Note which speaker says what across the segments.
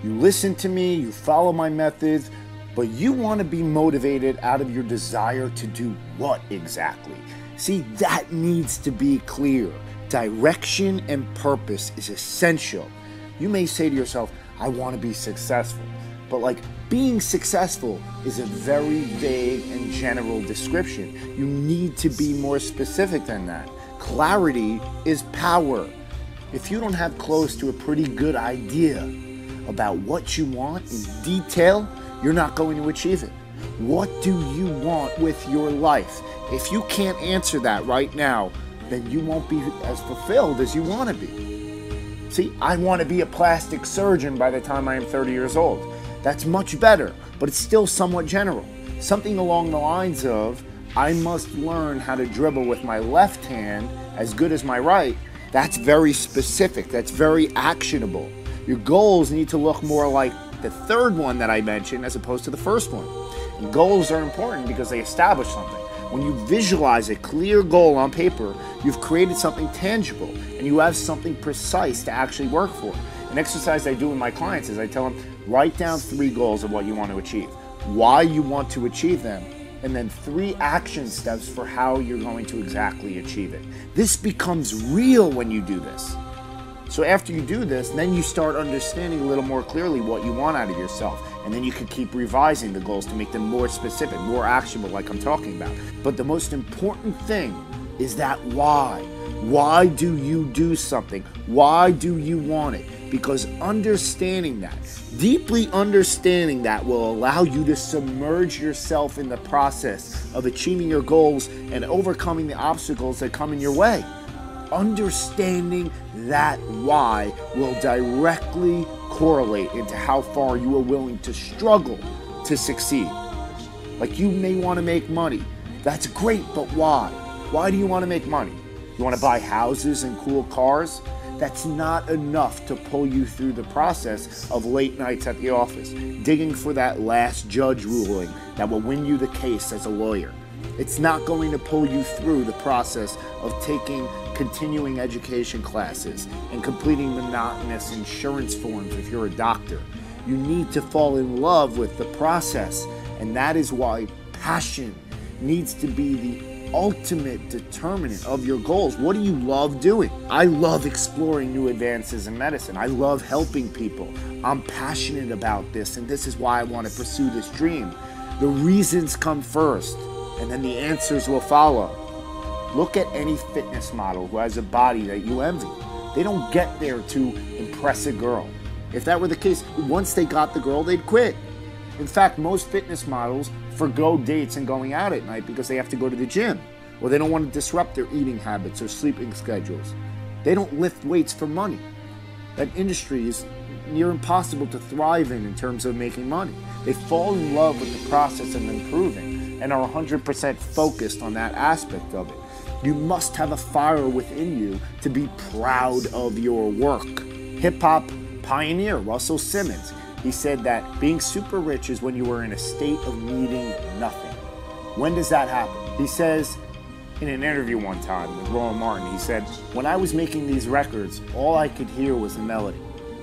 Speaker 1: You listen to me, you follow my methods, but you want to be motivated out of your desire to do what exactly? See, that needs to be clear. Direction and purpose is essential. You may say to yourself, I want to be successful. But like, being successful is a very vague and general description. You need to be more specific than that. Clarity is power. If you don't have close to a pretty good idea about what you want in detail, you're not going to achieve it. What do you want with your life? If you can't answer that right now, then you won't be as fulfilled as you want to be. See, I want to be a plastic surgeon by the time I am 30 years old. That's much better, but it's still somewhat general. Something along the lines of, I must learn how to dribble with my left hand as good as my right. That's very specific. That's very actionable. Your goals need to look more like the third one that I mentioned as opposed to the first one. And goals are important because they establish something. When you visualize a clear goal on paper, you've created something tangible and you have something precise to actually work for. An exercise I do with my clients is I tell them, write down 3 goals of what you want to achieve, why you want to achieve them, and then 3 action steps for how you're going to exactly achieve it. This becomes real when you do this. So after you do this, then you start understanding a little more clearly what you want out of yourself. And then you can keep revising the goals to make them more specific, more actionable like I'm talking about. But the most important thing is that why. Why do you do something? Why do you want it? Because understanding that, deeply understanding that, will allow you to submerge yourself in the process of achieving your goals and overcoming the obstacles that come in your way. Understanding that why will directly correlate into how far you are willing to struggle to succeed. Like, you may want to make money. That's great, but why? Why do you want to make money? You want to buy houses and cool cars? That's not enough to pull you through the process of late nights at the office, digging for that last judge ruling that will win you the case as a lawyer. It's not going to pull you through the process of taking continuing education classes and completing monotonous insurance forms if you're a doctor. You need to fall in love with the process, and that is why passion needs to be the ultimate determinant of your goals. What do you love doing? I love exploring new advances in medicine. I love helping people. I'm passionate about this, and this is why I want to pursue this dream. The reasons come first, and then the answers will follow. Look at any fitness model who has a body that you envy. They don't get there to impress a girl. If that were the case, once they got the girl, they'd quit. In fact, most fitness models forgo dates and going out at night because they have to go to the gym, or they don't want to disrupt their eating habits or sleeping schedules. They don't lift weights for money. That industry is near impossible to thrive in terms of making money. They fall in love with the process of improving and are 100% focused on that aspect of it. You must have a fire within you to be proud of your work. Hip-hop pioneer Russell Simmons, he said that being super rich is when you are in a state of needing nothing. When does that happen? He says in an interview one time with Roland Martin, he said, when I was making these records, all I could hear was the melody.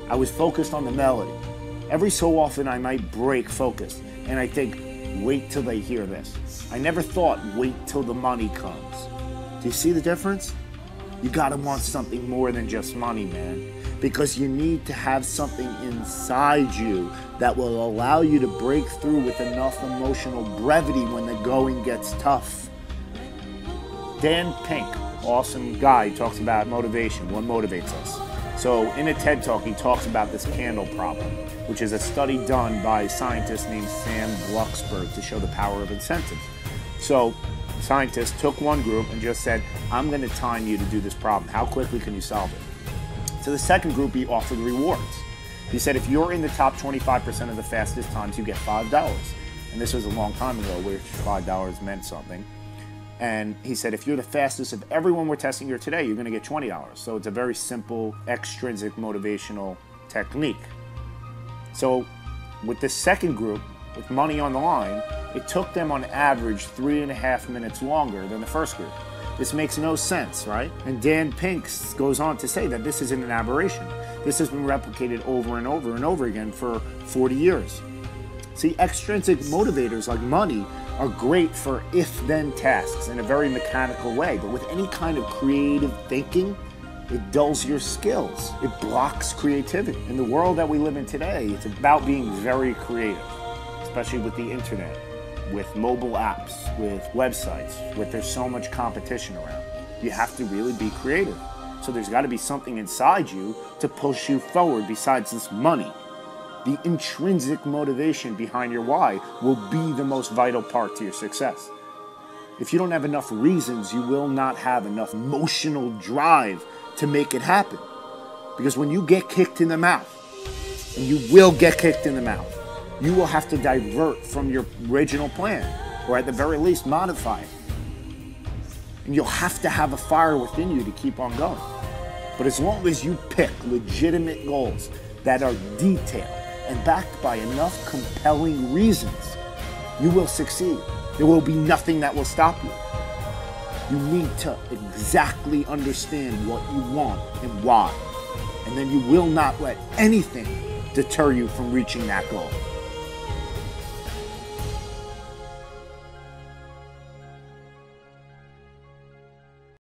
Speaker 1: I was focused on the melody. Every so often I might break focus and I think, wait till they hear this. I never thought, wait till the money comes. Do you see the difference? You gotta want something more than just money, man. Because you need to have something inside you that will allow you to break through with enough emotional brevity when the going gets tough. Dan Pink, awesome guy, he talks about motivation, what motivates us. So in a TED Talk, he talks about this candle problem, which is a study done by a scientist named Sam Glucksberg to show the power of incentives. So scientists took one group and just said, I'm going to time you to do this problem. How quickly can you solve it? To the second group, he offered rewards. He said, if you're in the top 25% of the fastest times, you get $5. And this was a long time ago, where $5 meant something. And he said, if you're the fastest of everyone we're testing here today, you're going to get $20. So it's a very simple, extrinsic motivational technique. So with the second group, with money on the line, it took them on average 3.5 minutes longer than the first group. This makes no sense, right? And Dan Pink goes on to say that this isn't an aberration. This has been replicated over and over and over again for 40 years. See, extrinsic motivators like money are great for if-then tasks in a very mechanical way, but with any kind of creative thinking, it dulls your skills. It blocks creativity. In the world that we live in today, it's about being very creative, especially with the internet, with mobile apps, with websites, with there's so much competition around. You have to really be creative. So there's got to be something inside you to push you forward besides this money. The intrinsic motivation behind your why will be the most vital part to your success. If you don't have enough reasons, you will not have enough emotional drive to make it happen. Because when you get kicked in the mouth, and you will get kicked in the mouth, you will have to divert from your original plan, or at the very least modify it. And you'll have to have a fire within you to keep on going. But as long as you pick legitimate goals that are detailed and backed by enough compelling reasons, you will succeed. There will be nothing that will stop you. You need to exactly understand what you want and why. And then you will not let anything deter you from reaching that goal.